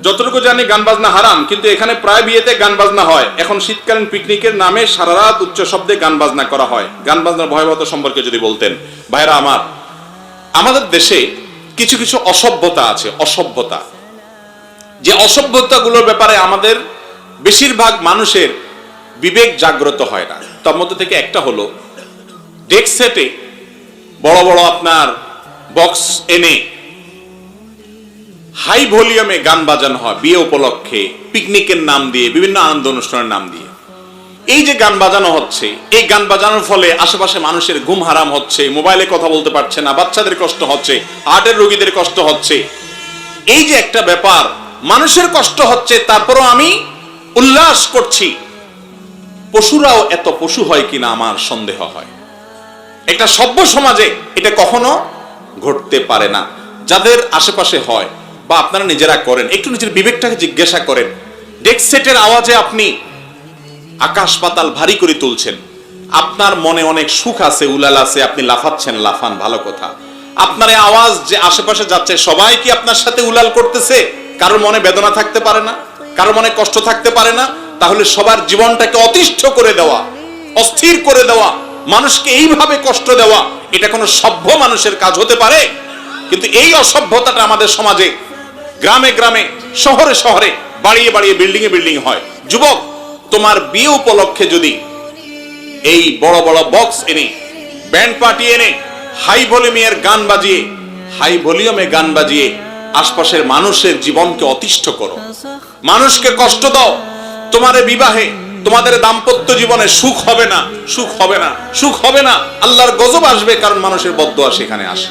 যতটুকু জানি গান বাজনা হারাম, কিন্তু এখানে প্রায় বিয়েতে গান বাজনা হয়। এখন শীতকালীন পিকনিকের নামে সারা রাত উচ্চ শব্দে গান বাজনা করা হয়। গান বাজনার ভয়াবহতা সম্পর্কে যদি বলতেন। ভাইরা আমার, আমাদের দেশে কিছু কিছু অসভ্যতা আছে, অসভ্যতা, যে অসভ্যতাগুলোর ব্যাপারে আমাদের বেশিরভাগ মানুষের বিবেক জাগ্রত হয় না। তার মধ্যে থেকে একটা হলো ডেক সেটে বড় বড় আপনার বক্স এনে হাই ভলিউমে গান বাজানো হয় বিয়ে উপলক্ষে, পিকনিকের নাম দিয়ে, বিভিন্ন আনন্দ অনুষ্ঠানের নাম দিয়ে। এই যে গান বাজানো হচ্ছে, এই গান বাজানোর ফলে আশেপাশে মানুষের ঘুম হারাম হচ্ছে, মোবাইলে কথা বলতে পারছে না, বাচ্চাদের কষ্ট হচ্ছে, হার্টের রোগীদের কষ্ট হচ্ছে। এই যে একটা ব্যাপার, মানুষের কষ্ট হচ্ছে, তারপরও আমি উল্লাস করছি। পশুরাও এত পশু হয় কিনা আমার সন্দেহ হয়। একটা সভ্য সমাজে এটা কখনো ঘটতে পারে না। যাদের আশেপাশে হয় বা আপনারা নিজেরা করেন, একটু নিজের বিবেকটাকে জিজ্ঞাসা করেন। ডেক সেটের আওয়াজে আপনি আকাশ পাতাল ভারী করে তুলছেন, আপনার মনে অনেক সুখ আছে, উলাল আছে, আপনি লাফাচ্ছেন, লাফান, ভালো কথা। আপনার এই আওয়াজ যে আশেপাশে যাচ্ছে, সবাই কি আপনার সাথে উলাল করতেছে? কারোর মনে বেদনা থাকতে পারে না, কারোর মনে কষ্ট থাকতে পারে না? তাহলে সবার জীবনটাকে অতিষ্ঠ করে দেওয়া, অস্থির করে দেওয়া, মানুষকে এইভাবে কষ্ট দেওয়া, এটা কোনো সভ্য মানুষের কাজ হতে পারে? কিন্তু এই অসভ্যতাটা আমাদের সমাজে গ্রামে গ্রামে, শহরে শহরে, বাড়িয়ে বাড়িয়ে, বিল্ডিং এ বিল্ডিং হয়। যুবক, তোমার বিয়ে উপলক্ষে যদি এই বড় বড় বক্স এনে, ব্যান্ড পার্টি এনে, হাই ভলিউমের গান বাজিয়ে, হাই ভলিউমে গান বাজিয়ে আশপাশের মানুষের জীবনকে অতিষ্ঠ করো, মানুষকে কষ্ট দাও, তোমার বিবাহে, তোমাদের দাম্পত্য জীবনে সুখ হবে না, সুখ হবে না, সুখ হবে না। আল্লাহর গজব আসবে, কারণ মানুষের বদদোয়া সেখানে আসে।